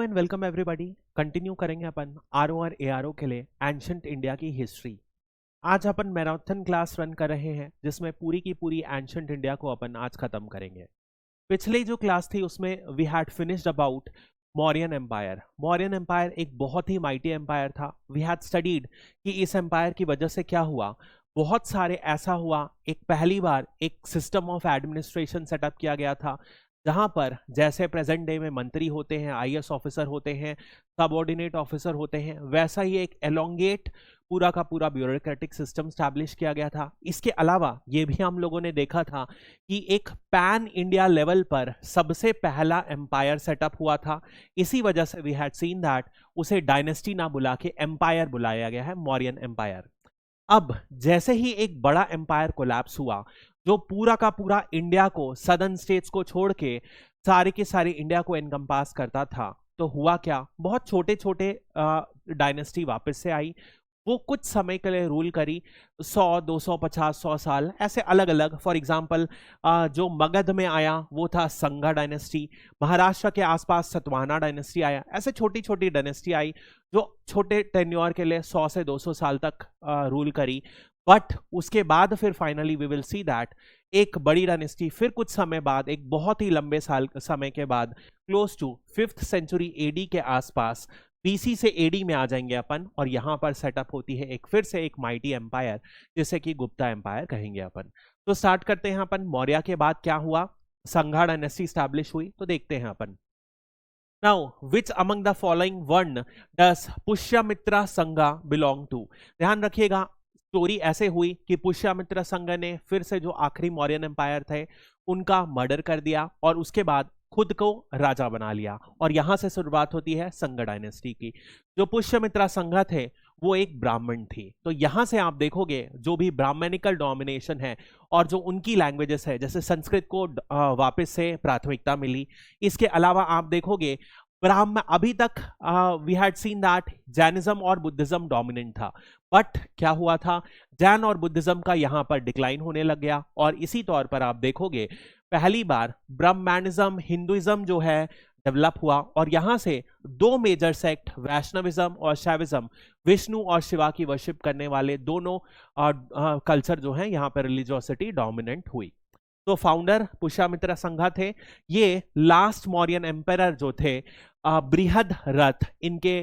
And welcome everybody. Continue करेंगे अपन RO और ARO के लिए एंशंट इंडिया की हिस्ट्री। आज अपन मैराथन क्लास रन कर रहे हैं जिसमें पूरी की पूरी एंशंट इंडिया को अपन आज खत्म करेंगे। पिछली जो क्लास थी उसमें we had finished about Mauryan empire. Mauryan empire एक बहुत ही माइटी एम्पायर था। वी हैड स्टडीड कि इस एम्पायर की वजह से क्या हुआ। बहुत सारे ऐसा हुआ, एक पहली बार एक सिस्टम ऑफ एडमिनिस्ट्रेशन सेटअप किया गया था जहां पर जैसे प्रेजेंट डे में मंत्री होते हैं, आईएएस ऑफिसर होते हैं, सबऑर्डिनेट ऑफिसर होते हैं, वैसा ही एक एलोंगेट पूरा का पूरा ब्यूरोक्रेटिक सिस्टम स्टैब्लिश किया गया था। इसके अलावा ये भी हम लोगों ने देखा था कि एक पैन इंडिया लेवल पर सबसे पहला एम्पायर सेटअप हुआ था। इसी वजह से वी हैड सीन दैट उसे डायनेस्टी ना बुला के एम्पायर बुलाया गया है, मौर्यन एम्पायर। अब जैसे ही एक बड़ा एम्पायर कोलैप्स हुआ जो पूरा का पूरा इंडिया को, सदर्न स्टेट्स को छोड़ के सारे के सारे इंडिया को एनकम्पास करता था, तो हुआ क्या, बहुत छोटे छोटे डायनेस्टी वापस से आई। वो कुछ समय के लिए रूल करी, 100, 250, 100 साल ऐसे अलग अलग। फॉर एग्जाम्पल जो मगध में आया वो था संगा डायनेस्टी, महाराष्ट्र के आसपास सतवाहना डायनेस्टी आया। ऐसे छोटी छोटी डायनेस्टी आई जो छोटे टेन्योर के लिए 100 से 200 साल तक रूल करी। बट उसके बाद फिर finally we will see that एक बड़ी डायनेस्टी फिर कुछ समय बाद, एक बहुत ही लंबे साल समय के बाद, close to 5th century AD के आसपास, बीसी से एडी में आ जाएंगे अपन, और यहां पर सेटअप होती है एक फिर से एक माइटी एम्पायर जिसे कि गुप्ता एम्पायर कहेंगे अपन। तो स्टार्ट करते हैं अपन। मौर्य के बाद क्या हुआ, संघा डायनेस्टी स्टैब्लिश हुई। तो देखते हैं अपन। Now which among the following one does Pushyamitra Shunga belong to. ध्यान रखिएगा, स्टोरी ऐसे हुई कि पुष्यमित्र संघ ने फिर से जो आखिरी मौर्यन एम्पायर थे उनका मर्डर कर दिया और उसके बाद खुद को राजा बना लिया, और यहां से शुरुआत होती है संघ डायनेस्टी की। जो पुष्यमित्रा संघ थे वो एक ब्राह्मण थी, तो यहां से आप देखोगे जो भी ब्राह्मणिकल डोमिनेशन है और जो उनकी लैंग्वेजेस है, जैसे संस्कृत को वापस से प्राथमिकता मिली। इसके अलावा आप देखोगे ब्राह्मण, अभी तक we had seen that Jainism और बुद्धिज्म डोमिनेंट था, बट क्या हुआ था, जैन और बुद्धिज्म का यहां पर डिक्लाइन होने लग गया। और इसी तौर पर आप देखोगे पहली बार ब्राह्मणिज्म, हिंदुइज्म जो है डेवलप हुआ, और यहां से दो मेजर सेक्ट वैष्णविज्म और शैविज्म, विष्णु और शिवा की वर्शिप करने वाले दोनों कल्चर जो है यहां पर रिलीजियोसिटी डोमिनेंट हुई। तो फाउंडर पुष्यमित्र संघा थे। ये लास्ट मौर्यन एम्पायर जो थे, बृहद रथ इनके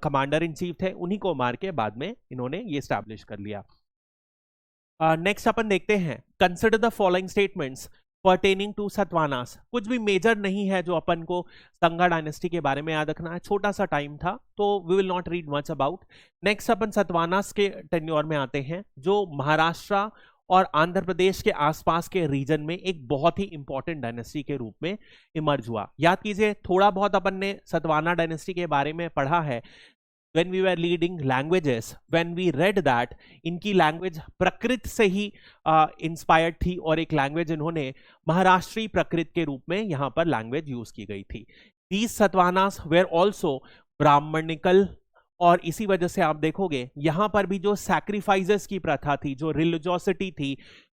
कमांडर इन चीफ थे, उन्हीं को मार के बाद में इन्होंने ये स्टैब्लिश कर लिया। नेक्स्ट अपन देखते हैं, consider the following statements pertaining to Satavahanas. कुछ भी मेजर नहीं है जो अपन को संघा डायनेस्टी के बारे में याद रखना है, छोटा सा टाइम था तो we will not read much about. Next अपन सतवानास के टेन्योर में आते हैं, जो महाराष्ट्र और आंध्र प्रदेश के आसपास के रीजन में एक बहुत ही इंपॉर्टेंट डायनेस्टी के रूप में इमर्ज हुआ। याद कीजिए, थोड़ा बहुत अपन ने सतवाना डायनेस्टी के बारे में पढ़ा है when we were reading languages, when we read that इनकी लैंग्वेज प्रकृत से ही इंस्पायर्ड थी, और एक लैंग्वेज इन्होंने महाराष्ट्री प्रकृत के रूप में यहां पर लैंग्वेज यूज की गई थी। These सतवानास were also ब्राह्मणिकल, और इसी वजह से आप देखोगे यहां पर भी जो सैक्रिफाइसेस की प्रथा थी, जो रिलीजियोसिटी थी,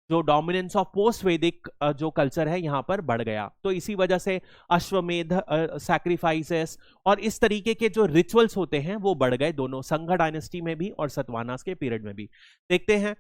जो डोमिनेंस ऑफ पोस्ट वैदिक जो कल्चर है यहां पर बढ़ गया। तो इसी वजह से अश्वमेध सैक्रिफाइसेस और इस तरीके के जो रिचुअल्स होते हैं वो बढ़ गए, दोनों संघा डायनेस्टी में भी और सतवानास के पीरियड में भी। देखते हैं,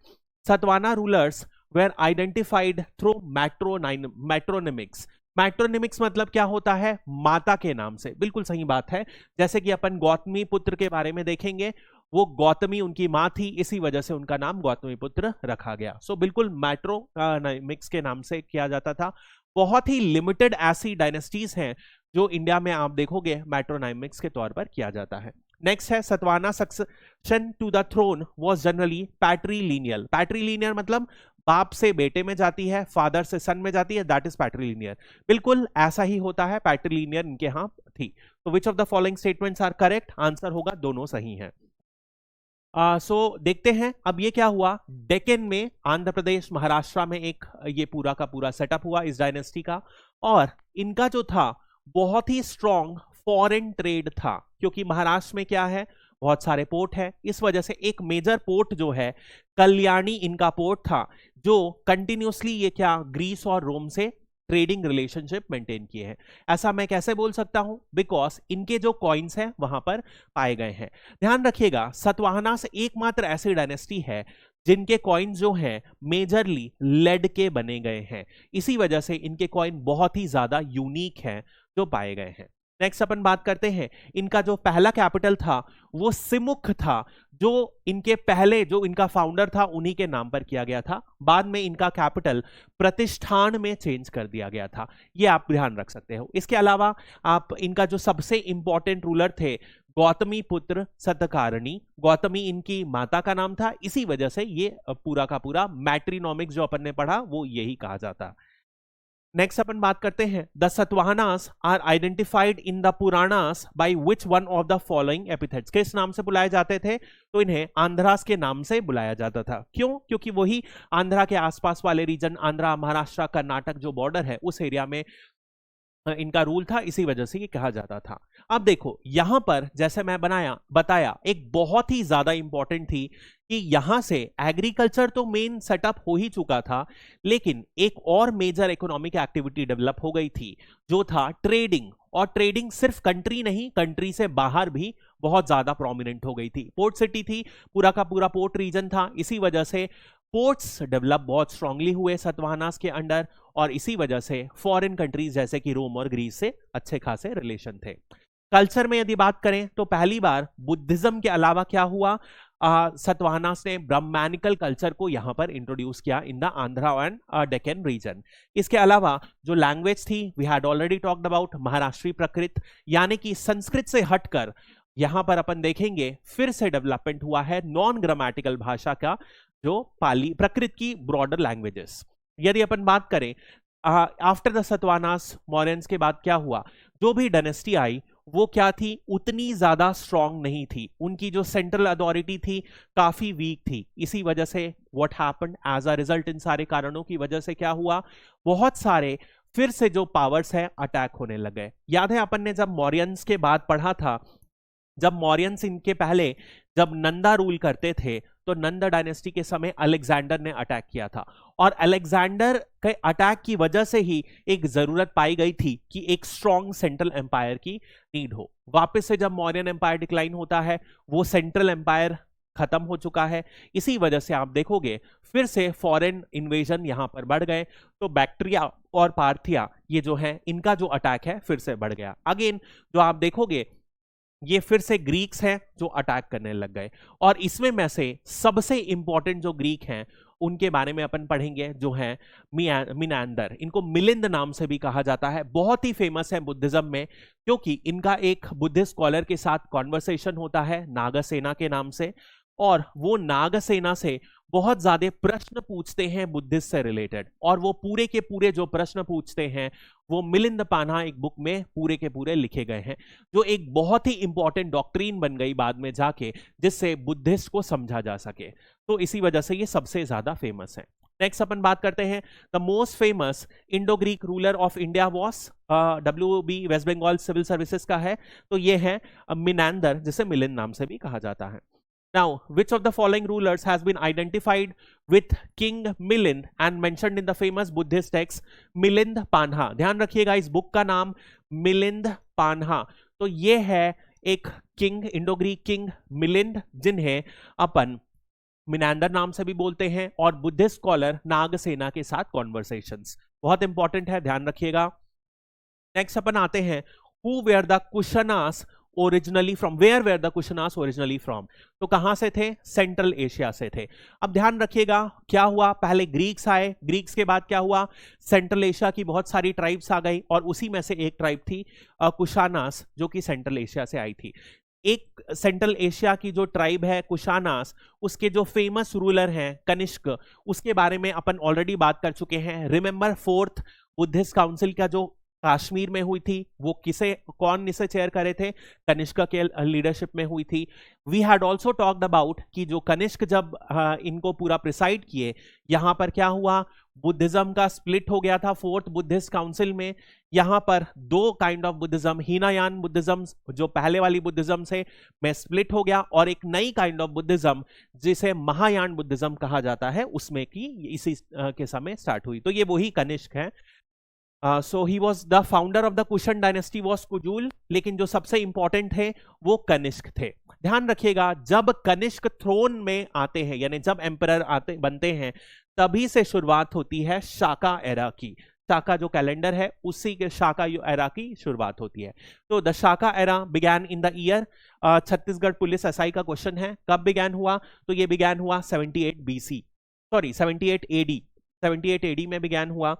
Satavahana rulers were identified through matronymics. Matronymics मतलब क्या होता है, माता के नाम से। बिल्कुल सही बात है, जैसे कि अपन गौतमी पुत्र के बारे में देखेंगे, वो गौतमी उनकी मां थी, इसी वजह से उनका नाम गौतमी पुत्र रखा गया। सो बिल्कुल मैट्रोनिमिक्स के नाम से किया जाता था। बहुत ही लिमिटेड ऐसी डायनेस्टीज हैं जो इंडिया में आप देखोगे मैट्रोनिमिक्स के तौर पर किया जाता है। नेक्स्ट है, Satavahana succession to the throne was generally patrilineal. Patrilineal मतलब बाप से बेटे में जाती है, फादर से सन में जाती है, दैट इज पैट्रीलिनियर। बिल्कुल ऐसा ही होता है, पैट्रीलिनियर इनके यहां थी। तो which of the following statements are correct, answer होगा दोनों सही हैं। सो देखते हैं अब ये क्या हुआ, डेक्कन में, आंध्र प्रदेश महाराष्ट्र में एक ये पूरा का पूरा सेटअप हुआ इस डायनेस्टी का, और इनका जो था बहुत ही स्ट्रॉन्ग फॉरेन ट्रेड था, क्योंकि महाराष्ट्र में क्या है, बहुत सारे पोर्ट है। इस वजह से एक मेजर पोर्ट जो है कल्याणी इनका पोर्ट था, जो कंटिन्यूसली ये क्या ग्रीस और रोम से ट्रेडिंग रिलेशनशिप मेंटेन किए हैं। ऐसा मैं कैसे बोल सकता हूं? बिकॉज इनके जो कॉइन्स हैं वहां पर पाए गए हैं। ध्यान रखिएगा, सातवाहनास एकमात्र ऐसी डायनेस्टी है जिनके कॉइन जो हैं मेजरली लेड के बने गए हैं। इसी वजह से इनके कॉइन बहुत ही ज्यादा यूनिक हैं जो पाए गए हैं। नेक्स्ट अपन बात करते हैं, इनका जो पहला कैपिटल था वो सिमुख था, जो इनके पहले जो इनका फाउंडर था उन्हीं के नाम पर किया गया था। बाद में इनका कैपिटल प्रतिष्ठान में चेंज कर दिया गया था, ये आप ध्यान रख सकते हो। इसके अलावा आप इनका जो सबसे इंपॉर्टेंट रूलर थे गौतमी पुत्र सतकारणी, गौतमी इनकी माता का नाम था, इसी वजह से ये पूरा का पूरा मैट्रिनोमिक्स जो अपन ने पढ़ा वो यही कहा जाता। नेक्स्ट अपन बात करते हैं, the Satavahanas are identified in the Puranas by which one of the following epithets. किस नाम से बुलाए जाते थे? तो इन्हें आंध्रास के नाम से बुलाया जाता था। क्यों? क्योंकि वही आंध्रा के आसपास वाले रीजन, आंध्रा महाराष्ट्र कर्नाटक जो बॉर्डर है उस एरिया में इनका रूल था, इसी वजह से ये कहा जाता था। अब देखो यहां पर जैसे मैं बताया एक बहुत ही ज्यादा इंपॉर्टेंट थी कि यहां से एग्रीकल्चर तो मेन सेटअप हो ही चुका था, लेकिन एक और मेजर इकोनॉमिक एक्टिविटी डेवलप हो गई थी जो था ट्रेडिंग। और ट्रेडिंग सिर्फ कंट्री नहीं, कंट्री से बाहर भी बहुत ज्यादा प्रोमिनेंट हो गई थी। पोर्ट सिटी थी, पूरा का पूरा पोर्ट रीजन था, इसी वजह से पोर्ट्स डेवलप बहुत स्ट्रांगली हुए सतवाहनास के अंडर, और इसी वजह से फॉरेन कंट्रीज जैसे कि रोम और ग्रीस से अच्छे खासे रिलेशन थे। कल्चर में यदि बात करें तो पहली बार बुद्धिज्म के अलावा क्या हुआ, सतवाहनास ने ब्राह्मणिकल कल्चर को यहां पर इंट्रोड्यूस किया in the Andhra and Deccan region. इसके अलावा जो लैंग्वेज थी, we had already talked about Maharashtri Prakrit, यानी कि संस्कृत से हटकर यहां पर अपन देखेंगे फिर से डेवलपमेंट हुआ है नॉन ग्रामेटिकल भाषा का, जो पाली प्रकृत की ब्रॉडर लैंग्वेजेस। यदि अपन बात करें आफ्टर द सतवाहनास मौर्यंस के बाद क्या हुआ, जो भी डायनेस्टी आई वो क्या थी, उतनी ज्यादा स्ट्रांग नहीं थी, उनकी जो सेंट्रल अथॉरिटी थी काफी वीक थी। इसी वजह से what happened as a result, इन सारे कारणों की वजह से क्या हुआ, बहुत सारे फिर से जो पावर्स है अटैक होने लगे। याद है अपन ने जब मौर्यंस के बाद पढ़ा था, जब मौर्यंस इनके पहले जब नंदा रूल करते थे तो नंदा डायनेस्टी के समय अलेक्जेंडर ने अटैक किया था, और अलेक्जेंडर के अटैक की वजह से ही एक जरूरत पाई गई थी कि एक स्ट्रॉन्ग सेंट्रल एम्पायर की नीड हो। वापस से जब मौर्यन एम्पायर डिक्लाइन होता है, वो सेंट्रल एम्पायर खत्म हो चुका है, इसी वजह से आप देखोगे फिर से फॉरेन इन्वेजन यहां पर बढ़ गए, तो बैक्ट्रिया और पार्थिया ये जो है इनका जो अटैक है फिर से बढ़ गया। अगेन जो आप देखोगे ये फिर से ग्रीक्स हैं जो अटैक करने लग गए, और इसमें में से सबसे इंपॉर्टेंट जो ग्रीक हैं उनके बारे में अपन पढ़ेंगे, जो है मिनांदर। इनको मिलिंद नाम से भी कहा जाता है, बहुत ही फेमस है बुद्धिज्म में, क्योंकि इनका एक बुद्धिस्ट स्कॉलर के साथ कॉन्वर्सेशन होता है नागसेना के नाम से, और वो नागसेना से बहुत ज्यादा प्रश्न पूछते हैं बुद्धिस्ट से रिलेटेड, और वो पूरे के पूरे जो प्रश्न पूछते हैं वो मिलिंद पान्हा एक बुक में पूरे के पूरे लिखे गए हैं, जो एक बहुत ही इंपॉर्टेंट डॉक्ट्रीन बन गई बाद में जाके, जिससे बुद्धिस्ट को समझा जा सके। तो इसी वजह से ये सबसे ज्यादा फेमस है। नेक्स्ट अपन बात करते हैं, the most famous Indo Greek ruler of India was, WB West Bengal civil services का है, तो ये है मिनांदर, जिसे मिलिंद नाम से भी कहा जाता है। Now, which of the following rulers has been identified with King Milind and mentioned in the famous Buddhist text Milind पान्हा? ध्यान रखिएगा इस बुक का नाम मिलिंद पान्हा। तो ये है एक king, Indo Greek king Milind, जिन्हें अपन मिनांदर नाम से भी बोलते हैं, और बुद्धिस्ट स्कॉलर नागसेना के साथ कॉन्वर्सेशंस, बहुत इंपॉर्टेंट है, ध्यान रखिएगा। नेक्स्ट अपन आते हैं, who were the Kushanas originally from, where were the Kushanas originally from, तो कहां से थे, सेंट्रल एशिया से थे। अब ध्यान रखिएगा क्या हुआ, पहले ग्रीक्स आए, ग्रीक्स के बाद क्या हुआ, सेंट्रल एशिया की बहुत सारी ट्राइब्स आ गई, और उसी में से एक ट्राइब थी कुशानास, जो कि सेंट्रल एशिया से आई थी। एक सेंट्रल एशिया की जो ट्राइब है कुशानास, उसके जो फेमस रूलर हैं कनिष्क, उसके बारे में अपन ऑलरेडी बात कर चुके हैं। रिमेंबर 4th बुद्धिस्ट काउंसिल का जो कश्मीर में हुई थी, वो कौन इसे चेयर करे थे, कनिष्क के लीडरशिप में हुई थी। We had also talked about कि जो कनिष्क जब इनको पूरा प्रिसाइड किए, यहां पर क्या हुआ, बुद्धिज्म का स्प्लिट हो गया था 4th बुद्धिस्ट काउंसिल में। यहां पर दो काइंड ऑफ बुद्धिज्म, हीनायान बुद्धिज्म जो पहले वाली बुद्धिज्म से में स्प्लिट हो गया, और एक नई काइंड ऑफ बुद्धिज्म जिसे महायान बुद्धिज्म कहा जाता है, उसमें की इसी के समय स्टार्ट हुई। तो ये वही कनिष्क है। So he was the founder of the Kushan dynasty was Kujula, लेकिन जो सबसे इंपॉर्टेंट थे वो कनिष्क थे। ध्यान रखिएगा, जब कनिष्क थ्रोन में आते हैं, यानी जब एम्परर आते बनते हैं, तभी से शुरुआत होती है शाका एरा की। शाका जो कैलेंडर है उसी के शाका एरा की शुरुआत होती है। तो the Shaka era began in the year, Chhattisgarh police SI का क्वेश्चन है, कब बिगैन हुआ? तो ये बिगैन हुआ 78 बीसी, सॉरी 78 एडी, 78 एडी में बिगैन हुआ।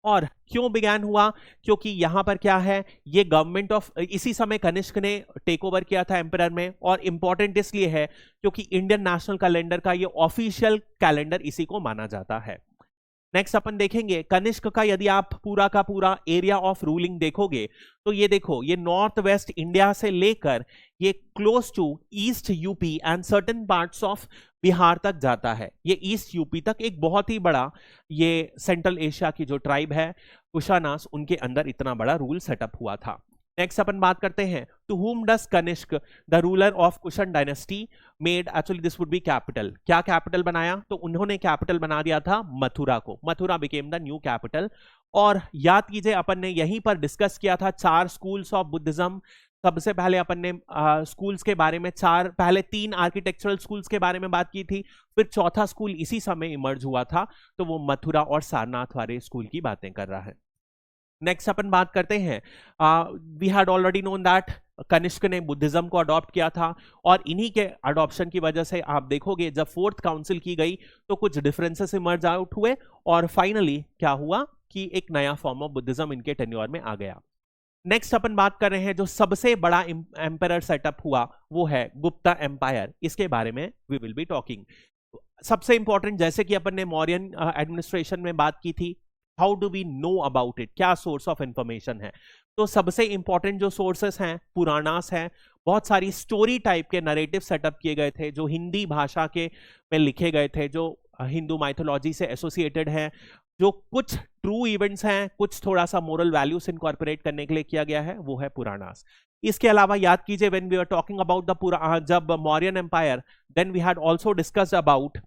और क्यों बिगैन हुआ? क्योंकि यहां पर क्या है, ये गवर्नमेंट ऑफ, इसी समय कनिष्क ने टेक ओवर किया था एम्परर में, और इंपॉर्टेंट इसलिए है क्योंकि इंडियन नेशनल कैलेंडर का ये ऑफिशियल कैलेंडर इसी को माना जाता है। नेक्स्ट अपन देखेंगे कनिष्क का, यदि आप पूरा का पूरा एरिया ऑफ रूलिंग देखोगे तो ये देखो, ये नॉर्थ वेस्ट इंडिया से लेकर ये close to east UP and certain parts of Bihar तक जाता है। ये ईस्ट यूपी तक एक बहुत ही बड़ा, ये सेंट्रल एशिया की जो ट्राइब है कुशानास, उनके अंदर इतना बड़ा रूल सेटअप हुआ था। नेक्स्ट अपन बात करते हैं, to whom does Kanishka the ruler of Kushan dynasty made, actually this would be capital. क्या कैपिटल बनाया? तो उन्होंने कैपिटल बना दिया था मथुरा को। Mathura became the new capital. और याद कीजिए, अपन ने यहीं पर डिस्कस किया था 4 स्कूल्स ऑफ बुद्धिज्म। सबसे पहले अपन ने स्कूल्स के बारे में पहले 3 आर्किटेक्चरल स्कूल्स के बारे में बात की थी, फिर चौथा स्कूल इसी समय इमर्ज हुआ था, तो वो मथुरा और सारनाथ वाले स्कूल की बातें कर रहा है। नेक्स्ट अपन बात करते हैं, we had already known that Kanishka ने बुद्धिज्म को अडॉप्ट किया था, और इन्हीं के अडॉप्शन की वजह से आप देखोगे जब 4th काउंसिल की गई तो कुछ डिफरेंसेस इमर्ज आउट हुए, और फाइनली क्या हुआ कि एक नया फॉर्म ऑफ बुद्धिज्म इनके टेन्योर में आ गया। नेक्स्ट अपन बात कर रहे हैं, जो सबसे बड़ा एम्परर सेटअप हुआ वो है गुप्ता एम्पायर। इसके बारे में वी विल बी टॉकिंग। सबसे इंपॉर्टेंट, जैसे कि अपन ने मौर्यन एडमिनिस्ट्रेशन में बात की थी, how do we know about it, क्या सोर्स ऑफ इंफॉर्मेशन है? तो सबसे इंपॉर्टेंट जो सोर्सेस हैं पुराणास हैं। बहुत सारी स्टोरी टाइप के नरेटिव सेटअप किए गए थे जो हिंदी भाषा के में लिखे गए थे, जो हिंदू माइथोलॉजी से एसोसिएटेड है। जो कुछ ट्रू इवेंट्स हैं, कुछ थोड़ा सा मोरल वैल्यूज इनकॉर्पोरेट करने के लिए किया गया है, वो है पुराणास। इसके अलावा याद कीजिए, when we are talking about the जब Mauryan empire, then we had also discussed about,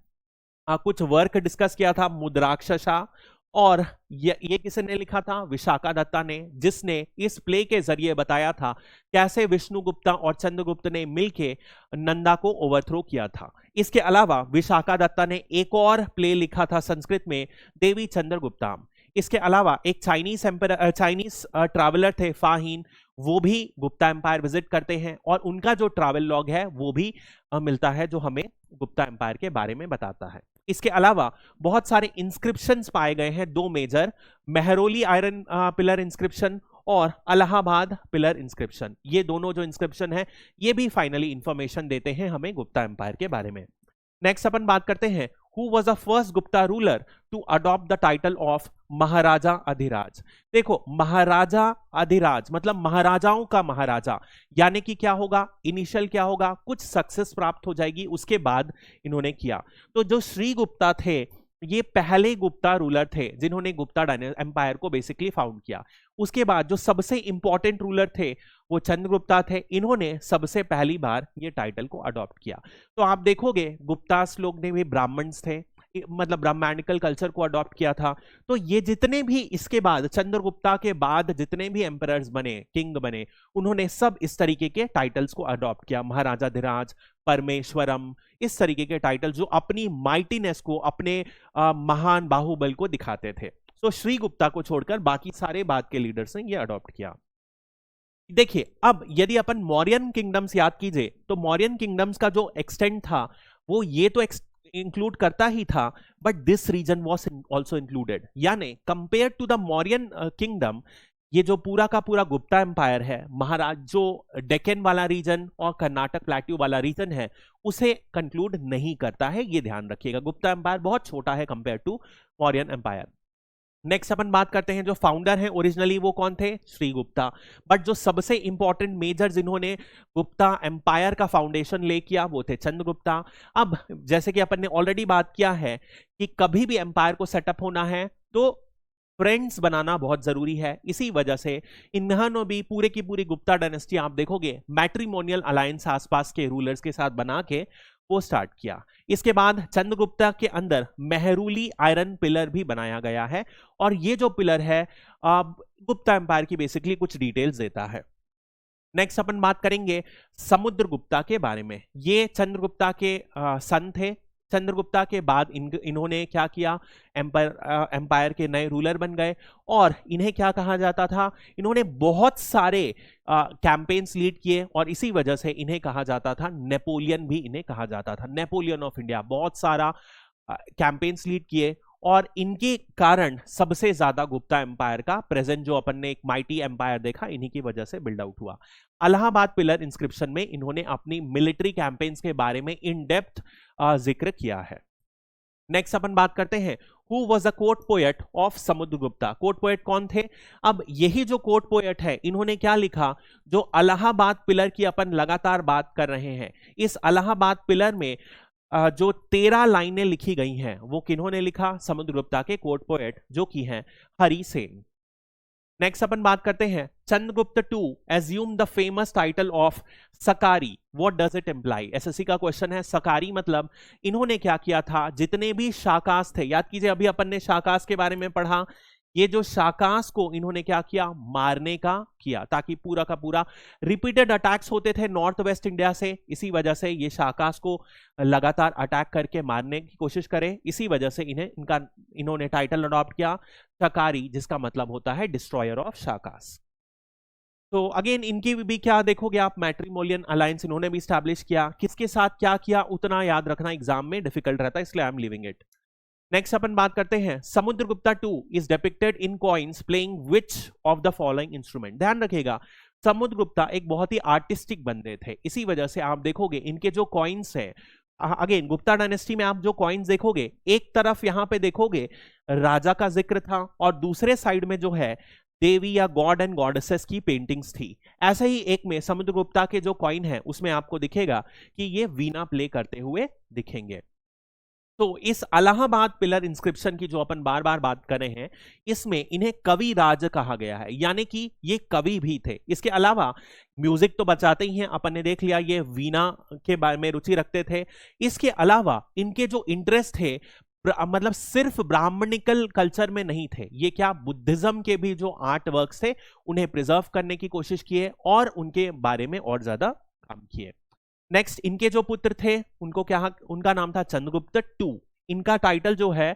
कुछ वर्क डिस्कस किया था मुद्राक्षसा, और ये किसने लिखा था? विशाखा दत्ता ने, जिसने इस प्ले के जरिए बताया था कैसे विष्णुगुप्ता और चंद्रगुप्त ने मिलके नंदा को ओवरथ्रो किया था। इसके अलावा विशाखा दत्ता ने एक और प्ले लिखा था संस्कृत में, देवी चंद्रगुप्ता। इसके अलावा एक चाइनीज ट्रैवलर थे फाहीन, वो भी गुप्ता एम्पायर विजिट करते हैं, और उनका जो ट्रैवल लॉग है वो भी मिलता है, जो हमें गुप्ता एम्पायर के बारे में बताता है। इसके अलावा बहुत सारे इंस्क्रिप्शंस पाए गए हैं, 2 major, Mehrauli iron pillar inscription और अलाहाबाद पिलर इंस्क्रिप्शन। ये दोनों जो इंस्क्रिप्शन है ये भी फाइनली इंफॉर्मेशन देते हैं हमें गुप्ता एम्पायर के बारे में। नेक्स्ट अपन बात करते हैं, who was the first Gupta ruler to adopt the title of महाराजा अधिराज। देखो, महाराजा अधिराज मतलब महाराजाओं का महाराजा, यानी कि क्या होगा, इनिशियल क्या होगा, कुछ सक्सेस प्राप्त हो जाएगी, उसके बाद इन्होंने किया। तो जो श्री गुप्ता थे, ये पहले गुप्ता रूलर थे जिन्होंने गुप्ता एम्पायर को बेसिकली फाउंड किया। उसके बाद जो सबसे इंपॉर्टेंट रूलर थे वो चंद्रगुप्ता थे, इन्होंने सबसे पहली बार ये टाइटल को अडॉप्ट किया। तो आप देखोगे गुप्तास लोग ने भी ब्राह्मण्स थे, मतलब ब्राह्मणिकल कल्चर को अडॉप्ट किया था। तो ये जितने भी इसके बाद चंद्रगुप्ता के बाद जितने भी एम्परर्स बने, किंग बने, उन्होंने सब इस तरीके के टाइटल्स को अडॉप्ट किया, महाराजाधिराज, परमेश्वरम, इस तरीके के टाइटल जो अपनी माइटीनेस को, अपने महान बाहुबल को दिखाते थे। तो श्री गुप्ता को छोड़कर बाकी सारे बाद के लीडर्स ने ये अडॉप्ट किया। देखिए, अब यदि अपन मौर्यन किंगडम्स याद कीजिए, तो मौर्यन किंगडम्स का जो एक्सटेंट था वो ये तो इंक्लूड करता ही था, but this region was also included. यानी compare to the Mauryan kingdom, ये जो पूरा का पूरा गुप्ता एम्पायर है, महाराज जो डेक्कन वाला रीजन और कर्नाटक प्लेट्यू वाला रीजन है उसे कंक्लूड नहीं करता है, ये ध्यान रखिएगा। गुप्ता एम्पायर बहुत छोटा है compare to Mauryan empire. Next अपन बात करते हैं, जो फाउंडर हैं ओरिजिनली वो कौन थे? श्री गुप्ता। बट जो सबसे इंपॉर्टेंट मेजर जिन्होंने गुप्ता एम्पायर का फाउंडेशन ले किया वो थे चंद्रगुप्ता। अब जैसे कि अपन ने ऑलरेडी बात किया है कि कभी भी एम्पायर को सेटअप होना है तो फ्रेंड्स बनाना बहुत जरूरी है। इसी वजह से इन्होंने भी पूरे की पूरी गुप्ता डायनेस्टी आप देखोगे मैट्रिमोनियल अलायंस आसपास के रूलर्स के साथ बना के वो स्टार्ट किया। इसके बाद चंद्रगुप्ता के अंदर मेहरुली आयरन पिलर भी बनाया गया है, और ये जो पिलर है गुप्ता एम्पायर की बेसिकली कुछ डिटेल्स देता है। नेक्स्ट अपन बात करेंगे समुद्रगुप्ता के बारे में। ये चंद्रगुप्ता के सन थे। चंद्रगुप्ता के बाद इन्होंने क्या किया, एम्पायर के नए रूलर बन गए, और इन्हें क्या कहा जाता था, इन्होंने बहुत सारे कैंपेन्स लीड किए, और इसी वजह से इन्हें कहा जाता था नेपोलियन, भी इन्हें कहा जाता था नेपोलियन ऑफ इंडिया। बहुत सारा कैंपेन्स लीड किए, और इनके कारण सबसे ज्यादा गुप्ता एम्पायर का प्रेजेंट जो अपन ने एक माइटी एम्पायर देखा, इन्हीं की वजह से बिल्ड आउट हुआ। अलाहाबाद पिलर इंस्क्रिप्शन में इन्होंने अपनी मिलिट्री कैंपेन्स के बारे में इन डेप्थ जिक्र किया है। नेक्स्ट अपन बात करते हैं who was a court poet of Samudragupta. Court poet कौन थे? अब यही जो कोर्ट पोएट है, इन्होंने क्या लिखा, जो अलाहाबाद पिलर की अपन लगातार बात कर रहे हैं, इस अलाहाबाद पिलर में जो 13 लाइनें लिखी गई हैं, वो किन्होंने लिखा? समुद्रगुप्ता के कोर्ट पोएट जो कि हैं हरिसेन। नेक्स्ट अपन बात करते हैं Chandragupta two assume the famous title of Sakari. What does it imply? SSC का क्वेश्चन है। सकारी मतलब इन्होंने क्या किया था, जितने भी शाकास थे, याद कीजिए अभी अपन ने शाकास के बारे में पढ़ा, ये जो शाकास को इन्होंने क्या किया, मारने का किया, ताकि पूरा का पूरा रिपीटेड अटैक्स होते थे नॉर्थ वेस्ट इंडिया से, इसी वजह से ये शाकास को लगातार अटैक करके मारने की कोशिश करें, इसी वजह से इन्होंने टाइटल अडॉप्ट किया शकारी, जिसका मतलब होता है डिस्ट्रॉयर ऑफ शाकास। तो अगेन इनकी भी क्या देखोगे आप, मैट्रिमोनियल अलायंस इन्होंने भी स्टैब्लिश किया। किसके साथ क्या किया उतना याद रखना एग्जाम में डिफिकल्ट रहता है, इसलिए I am leaving it. Next अपन बात करते हैं Samudragupta two is depicted in coins playing which of the following instrument. ध्यान रखिएगा, समुद्रगुप्ता एक बहुत ही आर्टिस्टिक बंदे थे, इसी वजह से आप देखोगे इनके जो कॉइन्स है, अगेन गुप्ता डायनेस्टी में आप जो कॉइन्स देखोगे, एक तरफ यहां पे देखोगे राजा का जिक्र था, और दूसरे साइड में जो है देवी या गॉड एंड गॉडेसेस की पेंटिंग्स थी। ऐसे ही एक में समुद्रगुप्ता के जो कॉइन है उसमें आपको दिखेगा कि ये वीणा प्ले करते हुए दिखेंगे। तो इस अलाहाबाद पिलर इंस्क्रिप्शन की जो अपन बार बार बात कर रहे हैं, इसमें इन्हें कवि राज कहा गया है, यानी कि ये कवि भी थे। इसके अलावा म्यूजिक तो बचाते ही हैं, अपन ने देख लिया ये वीणा के बारे में रुचि रखते थे। इसके अलावा इनके जो इंटरेस्ट थे, मतलब सिर्फ ब्राह्मणिकल कल्चर में नहीं थे, ये क्या बुद्धिज्म के भी जो आर्ट वर्क्स थे उन्हें प्रिजर्व करने की कोशिश किए, और उनके बारे में और ज्यादा काम किए। नेक्स्ट इनके जो पुत्र थे उनको क्या, उनका नाम था चंद्रगुप्त टू। इनका टाइटल जो है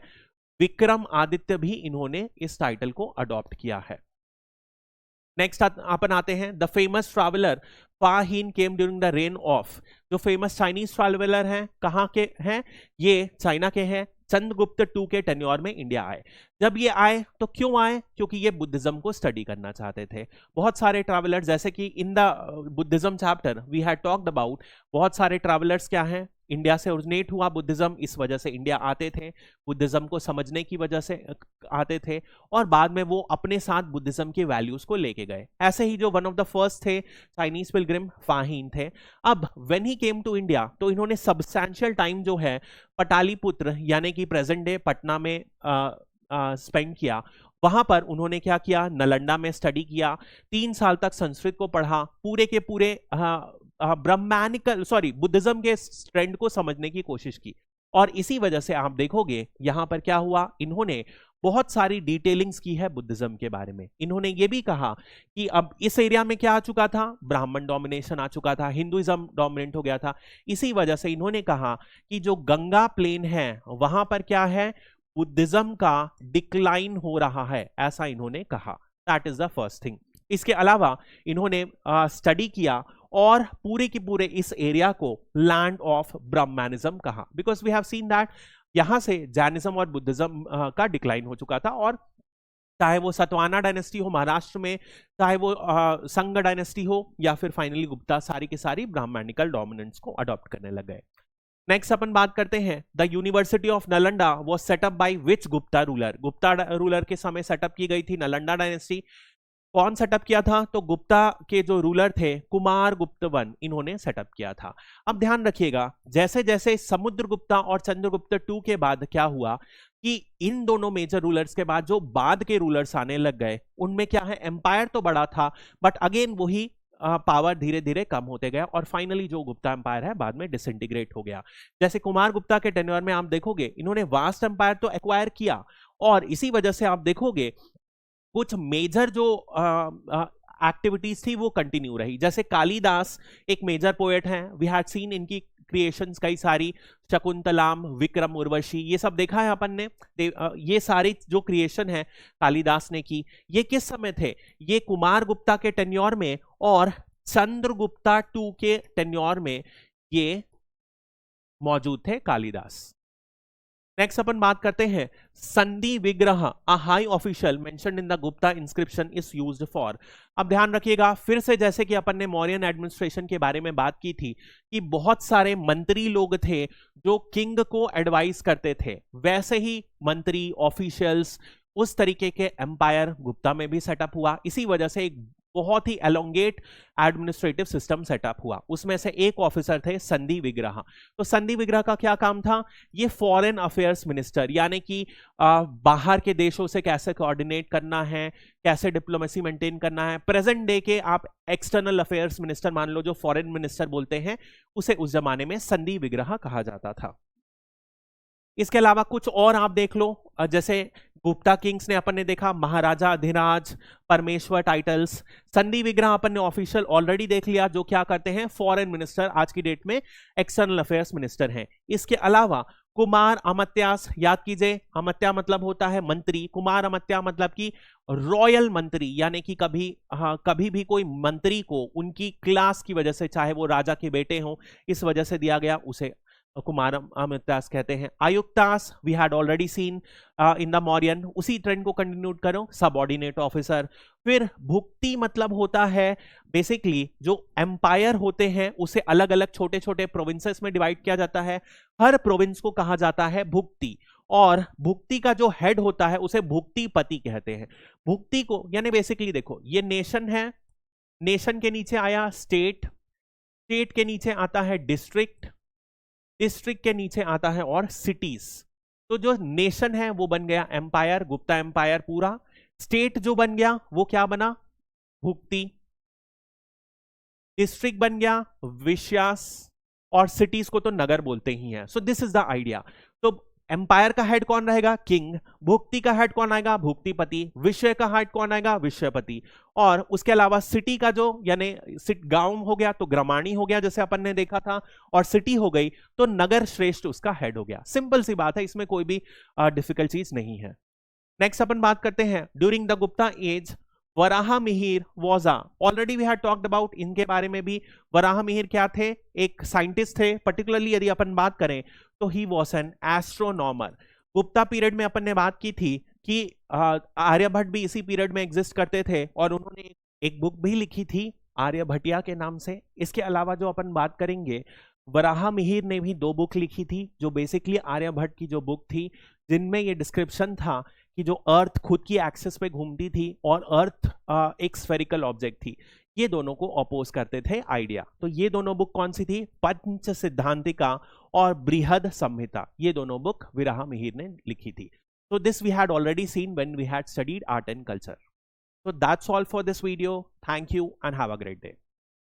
विक्रम आदित्य, भी इन्होंने इस टाइटल को अडॉप्ट किया है। नेक्स्ट अपन आते हैं the famous traveller फाहीन came during the rain of. जो फेमस चाइनीज ट्रैवलर हैं, कहाँ के हैं? ये चाइना के हैं। चंद्रगुप्त टू के टेन्योर में इंडिया आए। जब ये आए तो क्यों आए? क्योंकि ये बुद्धिज्म को स्टडी करना चाहते थे। बहुत सारे ट्रैवलर्स, जैसे कि in the Buddhism chapter we had talked about, बहुत सारे ट्रैवलर्स क्या हैं, इंडिया से ओरिजिनेट हुआ बुद्धिज्म, इस वजह से इंडिया आते थे, बुद्धिज्म को समझने की वजह से आते थे, और बाद में वो अपने साथ बुद्धिज्म के वैल्यूज को लेके गए। ऐसे ही जो वन ऑफ द फर्स्ट थे चाइनीज पिलग्रिम फाहीन थे। अब when he came to India, तो इन्होंने सब्सटैंशियल टाइम जो है पटालीपुत्र यानी कि प्रेजेंट डे पटना में स्पेंड किया। वहां पर उन्होंने क्या किया, नालंदा में स्टडी किया, 3 साल तक संस्कृत को पढ़ा, पूरे के पूरे बुद्धिज्म के ट्रेंड को समझने की कोशिश की। और इसी वजह से आप देखोगे यहां पर क्या हुआ, इन्होंने बहुत सारी डिटेलिंग्स की है बुद्धिज्म के बारे में। इन्होंने ये भी कहा कि अब इस एरिया में क्या आ चुका था, ब्राह्मण डोमिनेशन आ चुका था, हिंदुइज्म डोमिनेंट हो गया था। इसी वजह से इन्होंने कहा कि जो गंगा प्लेन है वहां पर क्या है, बुद्धिज्म का डिक्लाइन हो रहा है, ऐसा इन्होंने कहा। That is the first thing. इसके अलावा इन्होंने स्टडी किया और पूरे की पूरे इस एरिया को लैंड ऑफ ब्राह्मणिज्म कहा, because we have seen that यहां से जैनिज्म और बुद्धिज्म का डिक्लाइन हो चुका था। और चाहे वो सतवाना डायनेस्टी हो महाराष्ट्र में, चाहे वो संग डायनेस्टी हो, या फिर फाइनली गुप्ता, सारी की सारी ब्राह्मणिकल डोमिनेंस को अडॉप्ट करने लग गए। नेक्स्ट अपन बात करते हैं the university of Nalanda was setup by which Gupta ruler. Gupta ruler के समय सेटअप की गई थी नालंदा डायनेस्टी। कौन सेटअप किया था? तो गुप्ता के जो रूलर थे कुमार गुप्त वन, इन्होंने सेटअप किया था। अब ध्यान रखिएगा, जैसे जैसे समुद्रगुप्ता और चंद्रगुप्त टू के बाद क्या हुआ कि इन दोनों मेजर रूलर्स के बाद जो बाद के रूलर्स आने लग गए, उनमें क्या है, एम्पायर तो बड़ा था बट अगेन वही पावर धीरे धीरे कम होते गया और फाइनली जो गुप्ता एम्पायर है बाद में डिसइंटीग्रेट हो गया। जैसे कुमार गुप्ता के टेन्योर में आप देखोगे इन्होंने वास्ट एम्पायर तो एक्वायर किया और इसी वजह से आप देखोगे कुछ मेजर जो एक्टिविटीज थी वो कंटिन्यू रही। जैसे कालिदास एक मेजर पोएट हैं, वी हैड सीन इनकी क्रिएशंस कई सारी, शकुंतलाम, विक्रम उर्वशी, ये सब देखा है अपन ने। ये सारी जो क्रिएशन है कालिदास ने की, ये किस समय थे? ये कुमार गुप्ता के टेन्योर में और चंद्रगुप्ता II के टेन्योर में ये मौजूद थे कालिदास। नेक्स्ट अपन बात करते हैं संधि विग्रह, a high official mentioned in the Gupta inscription is used for. अब ध्यान रखिएगा फिर से, जैसे कि अपन ने मौर्यन एडमिनिस्ट्रेशन के बारे में बात की थी कि बहुत सारे मंत्री लोग थे जो किंग को एडवाइस करते थे, वैसे ही मंत्री ऑफिशियल्स उस तरीके के एम्पायर गुप्ता में भी सेटअप हुआ। इसी वजह से एक बहुत ही एलोंगेट एडमिनिस्ट्रेटिव सिस्टम सेटअप हुआ। उसमें से एक ऑफिसर थे संधि विग्रह। तो संधि विग्रह का क्या काम था? ये फॉरेन अफेयर्स मिनिस्टर, यानी कि बाहर के देशों से कैसे कोऑर्डिनेट करना है, कैसे डिप्लोमेसी मेंटेन करना है। प्रेजेंट डे के आप एक्सटर्नल अफेयर्स मिनिस्टर मान लो, जो फॉरेन मिनिस्टर बोलते हैं, उसे उस जमाने में संधि विग्रह कहा जाता था। इसके अलावा कुछ और आप देख लो, जैसे गुप्ता किंग्स ने अपन ने देखा महाराजा, अधिराज, परमेश्वर टाइटल्स। संधि विग्रह अपन ने ऑफिशियल ऑलरेडी देख लिया, जो क्या करते हैं? फॉरेन मिनिस्टर, आज की डेट में एक्सटर्नल अफेयर्स मिनिस्टर हैं। इसके अलावा कुमार अमात्यास, याद कीजिए, अमात्या मतलब होता है मंत्री, कुमार अमात्या मतलब कि रॉयल मंत्री, यानी कि कभी भी कोई मंत्री को उनकी क्लास की वजह से, चाहे वो राजा के बेटे हों, इस वजह से दिया गया, उसे कुमार अमात्यास कहते हैं। Ayuktas we had already seen in the Mauryan, उसी ट्रेंड को कंटिन्यू करो, सबऑर्डिनेट ऑफिसर। फिर भुक्ति मतलब होता है बेसिकली जो एम्पायर होते हैं उसे अलग अलग छोटे छोटे प्रोविंसेस में डिवाइड किया जाता है, हर प्रोविंस को कहा जाता है भुक्ति, और भुक्ति का जो हेड होता है उसे भुक्तिपति कहते हैं। भुक्ति को यानी बेसिकली देखो, ये नेशन है, नेशन के नीचे आया स्टेट, स्टेट के नीचे आता है डिस्ट्रिक्ट, डिस्ट्रिक्ट के नीचे आता है और सिटीज। तो जो नेशन है वो बन गया एम्पायर, गुप्ता एम्पायर पूरा। स्टेट जो बन गया वो क्या बना? भुक्ति। डिस्ट्रिक्ट बन गया विश्यास, और सिटीज को तो नगर बोलते ही हैं। So this is the idea. तो एम्पायर का हेड कौन रहेगा? किंग। भुक्ति का हेड कौन आएगा? भुक्तिपति। विषय का हेड कौन आएगा? विषयपति। और उसके अलावा सिटी का जो, यानी गांव हो गया तो ग्रामाणी हो गया, जैसे अपन ने देखा था, और सिटी हो गई तो नगर श्रेष्ठ उसका हेड हो गया। सिंपल सी बात है, इसमें कोई भी डिफिकल्ट चीज नहीं है। नेक्स्ट अपन बात करते हैं during the Gupta age Varahamihira was a, already we had talked about, इनके बारे में भी। वराहमिहिर क्या थे? एक साइंटिस्ट थे, पर्टिकुलरली यदि अपन बात करें तो he was an astronomer. Gupta period में अपन ने बात की थी कि आर्यभट्ट भी इसी पीरियड में एग्जिस्ट करते थे, और उन्होंने एक बुक भी लिखी थी आर्यभटिया के नाम से। इसके अलावा जो अपन बात करेंगे, वराहमिहिर ने भी 2 बुक लिखी थी, जो बेसिकली आर्यभट्ट की जो बुक थी, जिनमें ये डिस्क्रिप्शन था कि जो अर्थ खुद की एक्सिस पे घूमती थी और अर्थ एक स्फेरिकल ऑब्जेक्ट थी, ये दोनों को अपोज करते थे आइडिया। तो ये दोनों बुक कौन सी थी? पंच सिद्धांतिका और बृहद संहिता, ये दोनों बुक वराहमिहिर ने लिखी थी। So this we had already seen when we had studied art and culture. So that's all for this video. Thank you and have a great day.